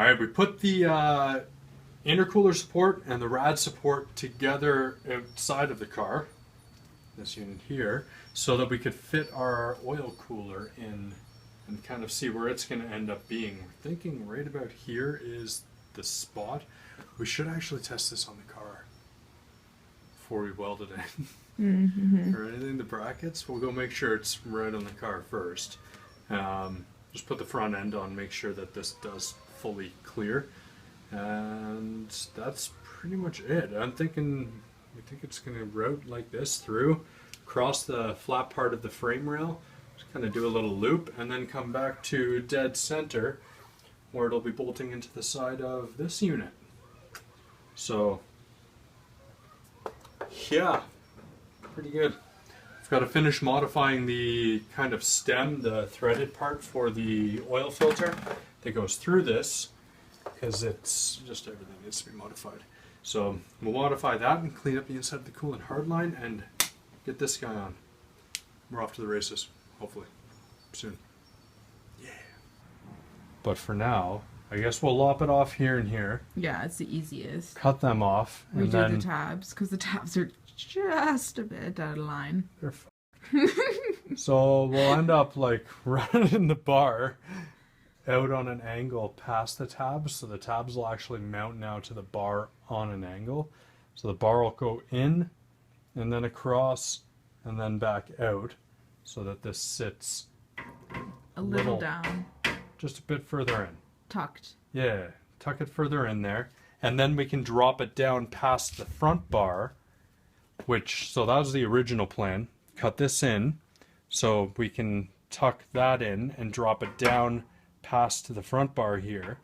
Alright, we put the intercooler support and the rad support together outside of the car, this unit here, so that we could fit our oil cooler in and kind of see where it's going to end up being. We're thinking right about here is the spot. We should actually test this on the car before we weld it in. Or anything, the brackets. We'll go make sure it's right on the car first. Just put the front end on, make sure that this does fully clear. And that's pretty much it. We think it's going to route like this through, cross the flat part of the frame rail, just kind of do a little loop, and then come back to dead center, where it'll be bolting into the side of this unit. So, yeah, pretty good. I've got to finish modifying the kind of stem, the threaded part for the oil filter that goes through this, because it's just everything needs to be modified. So we'll modify that and clean up the inside of the coolant hardline and get this guy on. We're off to the races, hopefully, soon. Yeah. But for now, I guess we'll lop it off here and here. Yeah, it's the easiest. Cut them off. Redo and then the tabs, because the tabs are just a bit out of line. They're so we'll end up like running the bar out on an angle past the tabs, so the tabs will actually mount now to the bar on an angle. So the bar will go in and then across and then back out, so that this sits a little down. Just a bit further in. Tucked. Yeah, tuck it further in there. And then we can drop it down past the front bar, so that was the original plan. Cut this in, so we can tuck that in and drop it down past the front bar here.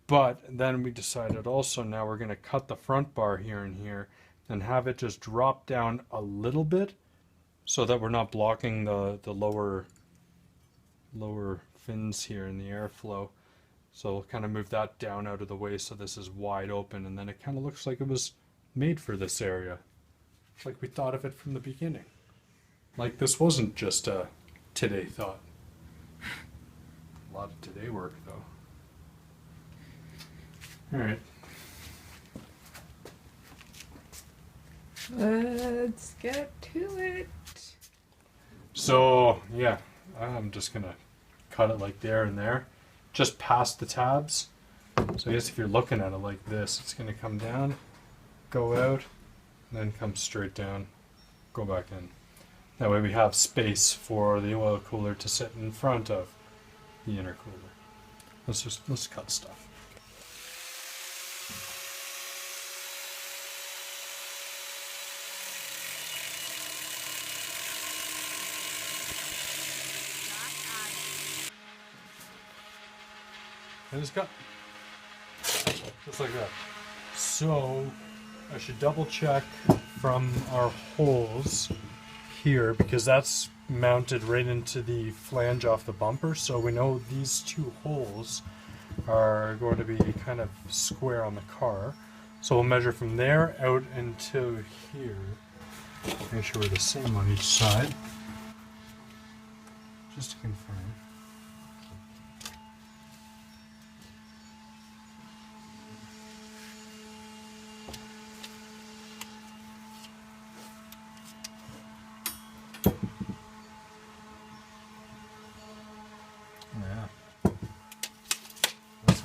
But then we decided also now we're going to cut the front bar here and here and have it just drop down a little bit, so that we're not blocking the lower fins here in the airflow. So we'll kind of move that down out of the way so this is wide open, and then it kind of looks like it was made for this area. Like we thought of it from the beginning. Like this wasn't just a today thought. A lot of today work though. Alright. Let's get to it. So, yeah, I'm just going to cut it like there and there, just past the tabs. So I guess if you're looking at it like this, it's going to come down, go out, and then come straight down, go back in. That way we have space for the oil cooler to sit in front of the intercooler. Let's cut stuff. And it's cut. Just like that. So I should double check from our holes here, because that's mounted right into the flange off the bumper, so we know these two holes are going to be kind of square on the car. So we'll measure from there out into here. Make sure we're the same on each side, just to confirm.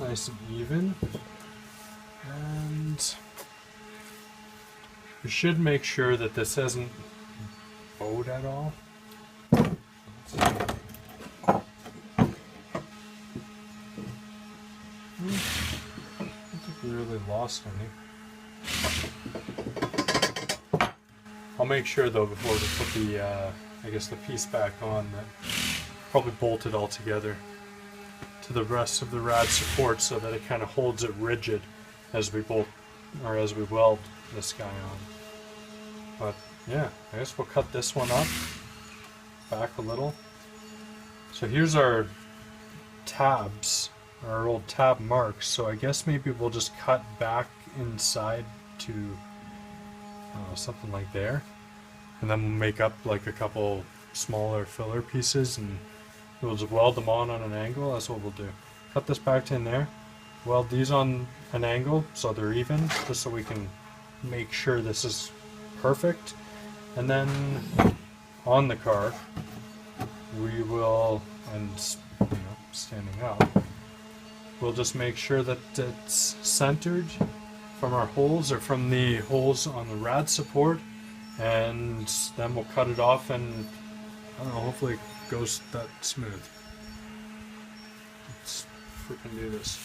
Nice and even, and we should make sure that this isn't bowed at all. I don't think we really lost any. I'll make sure though before we put the I guess the piece back on that probably bolt it all together to the rest of the rad support, so that it kind of holds it rigid as we weld this guy on. But yeah, I guess we'll cut this one up back a little. So here's our tabs, our old tab marks. So I guess maybe we'll just cut back inside to something like there, and then we'll make up like a couple smaller filler pieces and we'll just weld them on an angle. That's what we'll do. Cut this back to in there, weld these on an angle so they're even, just so we can make sure this is perfect. And then on the car, we will, and standing up, we'll just make sure that it's centered from our holes or from the holes on the rad support, and then we'll cut it off, and I don't know, hopefully it goes that smooth. Let's freaking do this.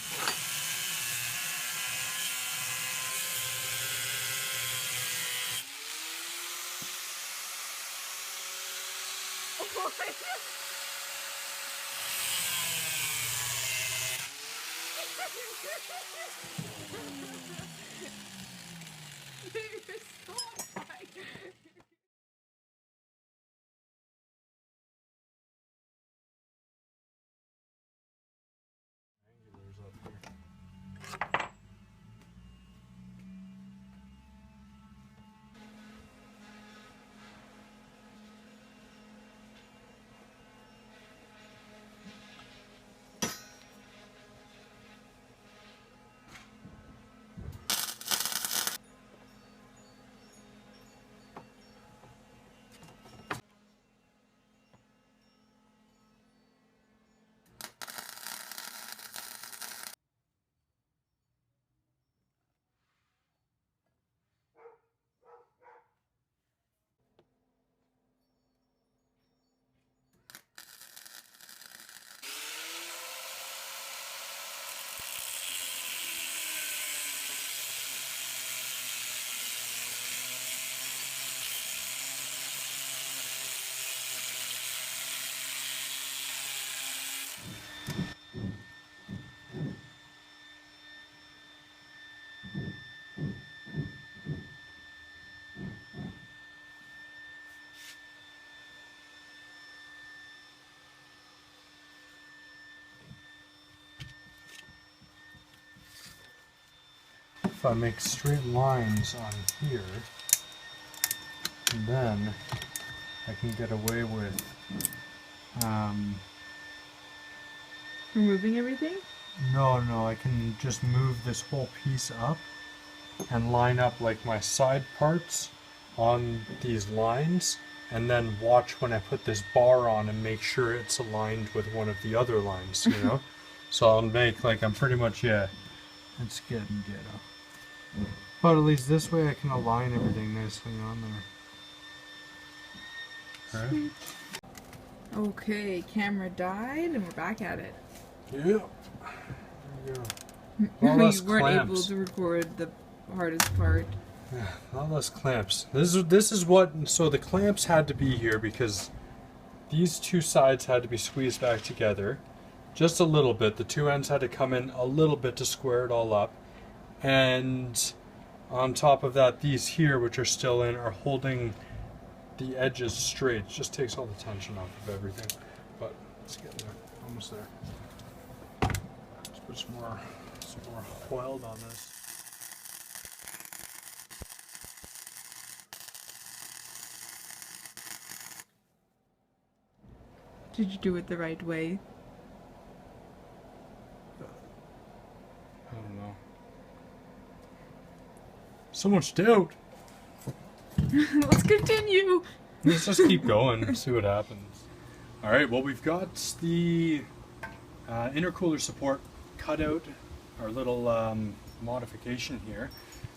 If I make straight lines on here, then I can get away with Removing everything? no, I can just move this whole piece up and line up like my side parts on these lines, and then watch when I put this bar on and make sure it's aligned with one of the other lines, you know? So I'll make like I'm pretty much, yeah, it's getting ghetto. But at least this way I can align everything nicely on there. Alright? Okay, camera died and we're back at it. Yeah. There you go. All less We weren't able clamps. to record the hardest part. Yeah, a lot less clamps. This is what, so the clamps had to be here because these two sides had to be squeezed back together just a little bit. The two ends had to come in a little bit to square it all up. And on top of that, these here, which are still in, are holding the edges straight. It just takes all the tension off of everything. But let's get there. Almost there. Let's put some more weld on this. Did you do it the right way? I don't know. So much doubt. Let's continue. Let's just keep going, see what happens. Alright, well, we've got the intercooler support cut out, our little modification here.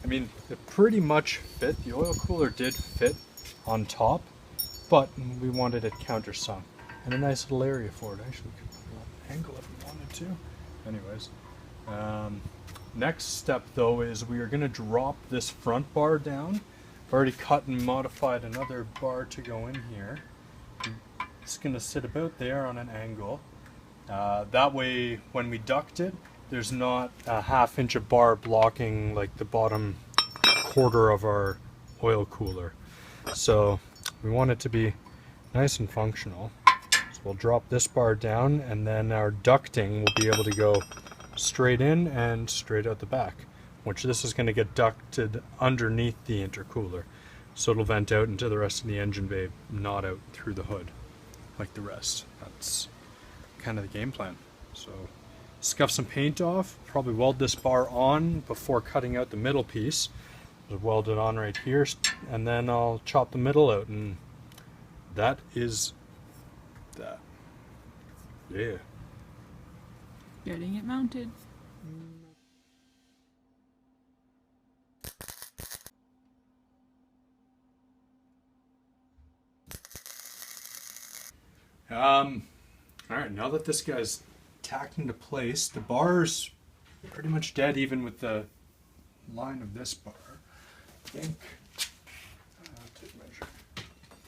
I mean, it pretty much fit. The oil cooler did fit on top, but we wanted it countersunk. And a nice little area for it. Actually, we could put an angle if we wanted to. Anyways, next step though is we are going to drop this front bar down. I've already cut and modified another bar to go in here. It's going to sit about there on an angle. That way, when we duct it, there's not a 1/2 inch of bar blocking like the bottom quarter of our oil cooler. So we want it to be nice and functional. So we'll drop this bar down, and then our ducting will be able to go straight in and straight out the back, which this is going to get ducted underneath the intercooler. So it'll vent out into the rest of the engine bay, not out through the hood like the rest. That's kind of the game plan. So scuff some paint off, probably weld this bar on before cutting out the middle piece. Just weld it on right here, and then I'll chop the middle out, and that is that. Yeah. Getting it mounted. Alright, now that this guy's tacked into place, the bar's pretty much dead even with the line of this bar. I think, take a measure.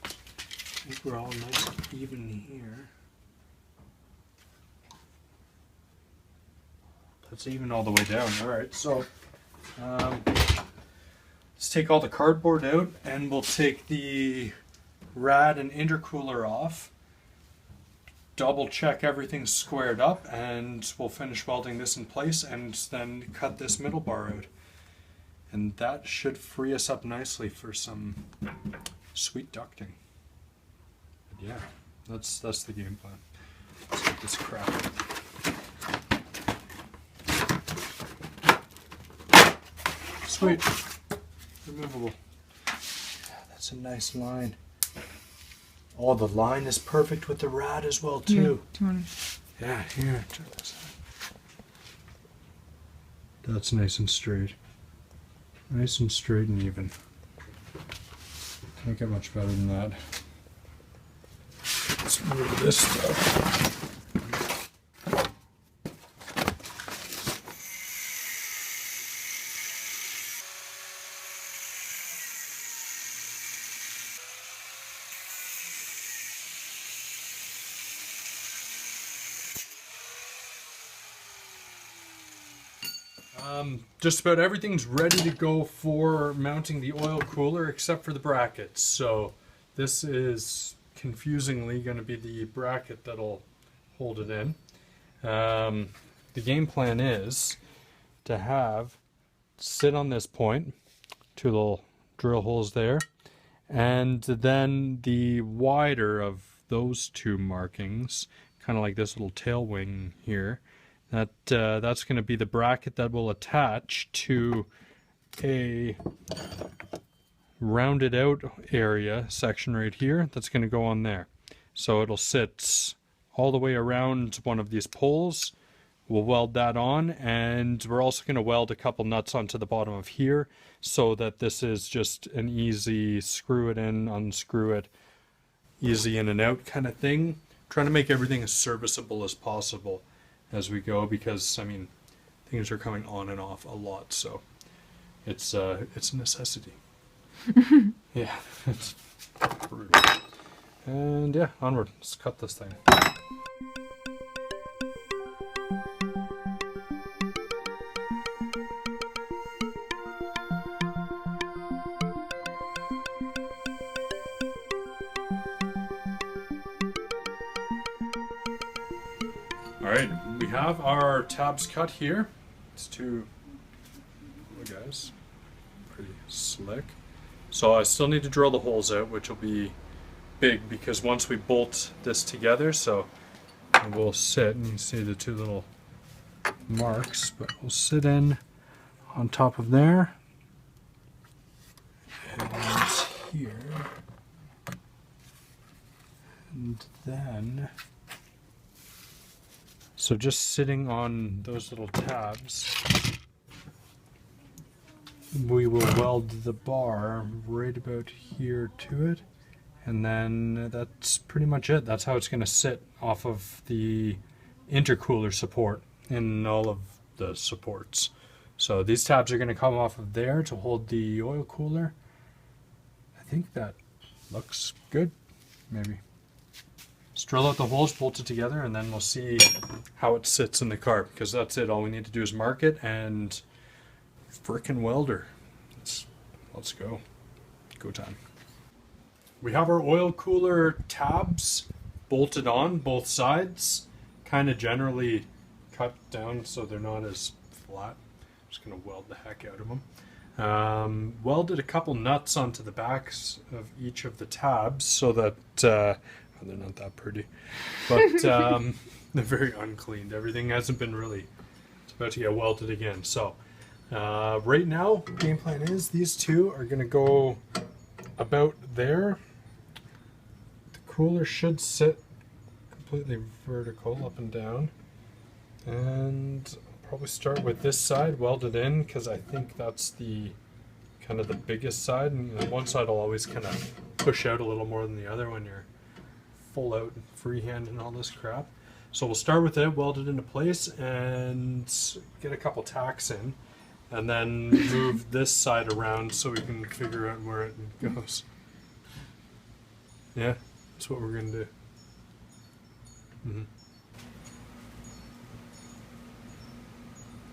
I think we're all nice and even here. That's even all the way down. Alright, so let's take all the cardboard out, and we'll take the rad and intercooler off. Double check everything's squared up, and we'll finish welding this in place and then cut this middle bar out. And that should free us up nicely for some sweet ducting. But yeah, that's the game plan. Let's get this crap out. Sweet. Removable. That's a nice line. Oh, the line is perfect with the rad as well, too. Yeah, here. Check this out. That's nice and straight. Nice and straight and even. Can't get much better than that. Let's remove this stuff. Just about everything's ready to go for mounting the oil cooler except for the brackets. So this is confusingly going to be the bracket that'll hold it in. The game plan is to sit on this point, 2 little drill holes there, and then the wider of those 2 markings, kind of like this little tail wing here, that's going to be the bracket that will attach to a rounded out area section right here that's going to go on there. So it'll sit all the way around one of these poles. We'll weld that on, and we're also going to weld a couple nuts onto the bottom of here so that this is just an easy screw it in, unscrew it, easy in and out kind of thing. Trying to make everything as serviceable as possible as we go, because I mean things are coming on and off a lot, so it's a necessity. Yeah, it's brutal. And yeah, onward. Let's cut this thing. Alright, we have our tabs cut here. It's 2 little guys. Pretty slick. So I still need to drill the holes out, which will be big because once we bolt this together, so we'll sit, and you see the 2 little marks, but we'll sit in on top of there. And here. And then... So just sitting on those little tabs, we will weld the bar right about here to it, and then that's pretty much it. That's how it's going to sit off of the intercooler support in all of the supports. So these tabs are going to come off of there to hold the oil cooler. I think that looks good, maybe. Let's drill out the holes, bolt it together, and then we'll see how it sits in the car, because that's it. All we need to do is mark it and frickin' welder. Let's go. Go time. We have our oil cooler tabs bolted on both sides, kind of generally cut down so they're not as flat. I'm just going to weld the heck out of them. Welded a couple nuts onto the backs of each of the tabs so that they're not that pretty, but They're very uncleaned. Everything hasn't been really, it's about to get welded again. So right now, game plan is these two are going to go about there. The cooler should sit completely vertical up and down. And I'll probably start with this side, weld it in, because I think that's the kind of the biggest side. And one side will always kind of push out a little more than the other when you're full out freehand and all this crap. So we'll start with it, weld it into place, and get a couple tacks in, and then move this side around so we can figure out where it goes. Yeah, that's what we're gonna do. Mm-hmm.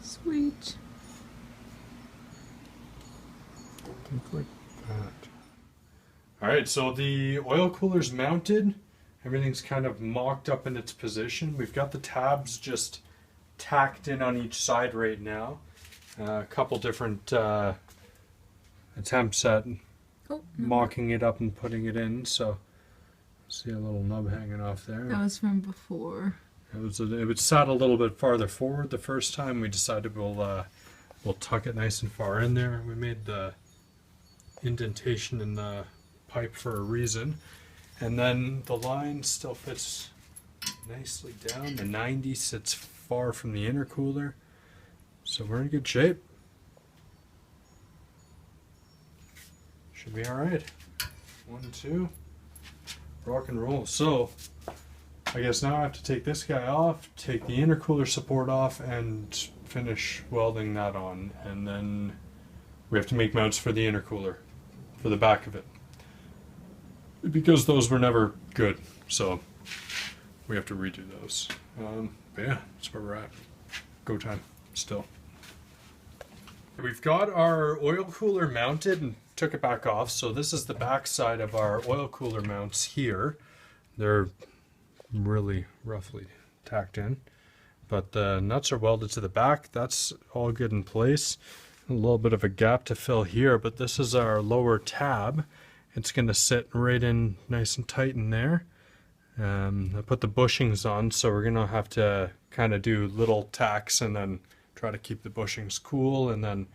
Sweet. Think like that. All right, so the oil cooler's mounted. Everything's kind of mocked up in its position. We've got the tabs just tacked in on each side right now. A couple different attempts at mocking it up and putting it in. So, see a little nub hanging off there. That was from before. It sat a little bit farther forward the first time. We decided we'll tuck it nice and far in there. We made the indentation in the pipe for a reason. And then the line still fits nicely down. The 90 sits far from the intercooler. So we're in good shape. Should be alright. 1, 2. Rock and roll. So I guess now I have to take this guy off, take the intercooler support off, and finish welding that on. And then we have to make mounts for the intercooler, for the back of it. Because those were never good, so we have to redo those. But yeah, that's where we're at. Go time, still. We've got our oil cooler mounted and took it back off. So this is the back side of our oil cooler mounts here. They're really roughly tacked in, but the nuts are welded to the back. That's all good in place. A little bit of a gap to fill here, but this is our lower tab. It's going to sit right in nice and tight in there. I put the bushings on, so we're going to have to kind of do little tacks and then try to keep the bushings cool, and then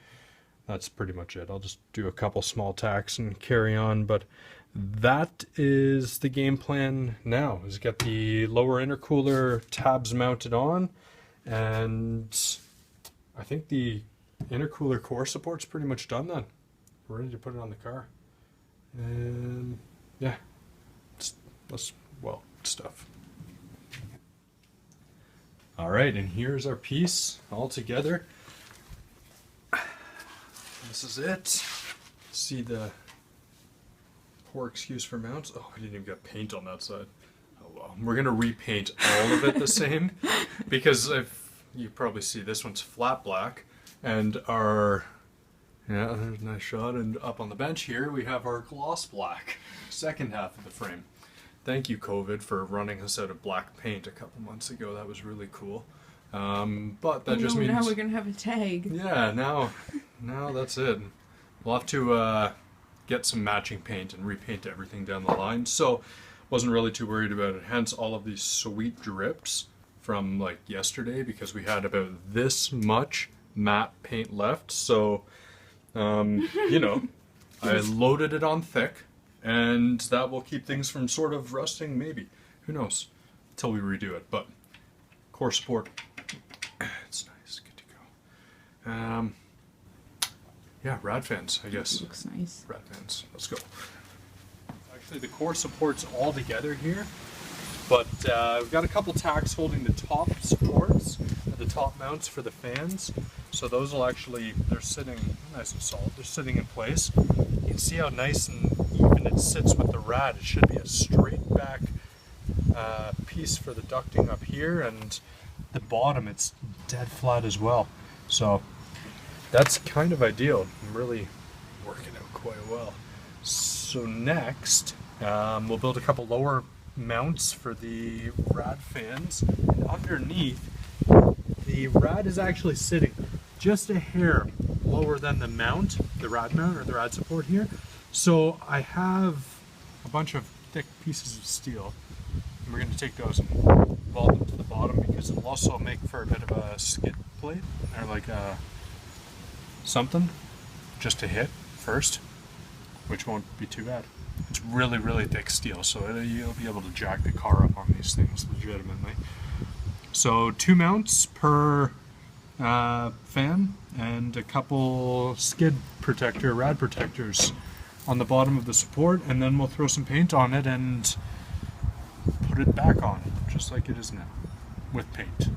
that's pretty much it. I'll just do a couple small tacks and carry on, but that is the game plan now, is get the lower intercooler tabs mounted on, and I think the intercooler core support's pretty much done then. We're ready to put it on the car. And yeah, let's weld stuff. All right, and here's our piece all together. This is it. See the poor excuse for mounts. Oh, we didn't even get paint on that side. Oh well, we're gonna repaint all of it the same, because if you probably see, this one's flat black, and our, yeah, there's a nice shot, and up on the bench here we have our gloss black second half of the frame. Thank you, COVID, for running us out of black paint a couple months ago. That was really cool. But that just means now we're gonna have a tag. Yeah, now that's it. We'll have to get some matching paint and repaint everything down the line. So wasn't really too worried about it. Hence all of these sweet drips from like yesterday, because we had about this much matte paint left. So you know, I loaded it on thick, and that will keep things from sort of rusting, maybe. Who knows? Until we redo it. But core support, it's nice, good to go. Yeah, rad fans, I guess. Looks nice. Rad fans, let's go. Actually, the core support's all together here, but we've got a couple tacks holding the top supports, the top mounts for the fans. So those will actually, they're sitting nice and solid, they're sitting in place. You can see how nice and even it sits with the rad. It should be a straight back piece for the ducting up here, and the bottom it's dead flat as well. So that's kind of ideal. I'm really working out quite well. So next, we'll build a couple lower mounts for the rad fans. And underneath, the rad is actually sitting just a hair lower than the mount, the rad mount or the rad support here. So I have a bunch of thick pieces of steel. We're going to take those and vault them to the bottom because it'll also make for a bit of a skid plate or like a something just to hit first, which won't be too bad. It's really, really thick steel, so you'll be able to jack the car up on these things legitimately. So 2 mounts per fan and a couple skid protector, rad protectors on the bottom of the support, and then we'll throw some paint on it and put it back on, just like it is now, with paint.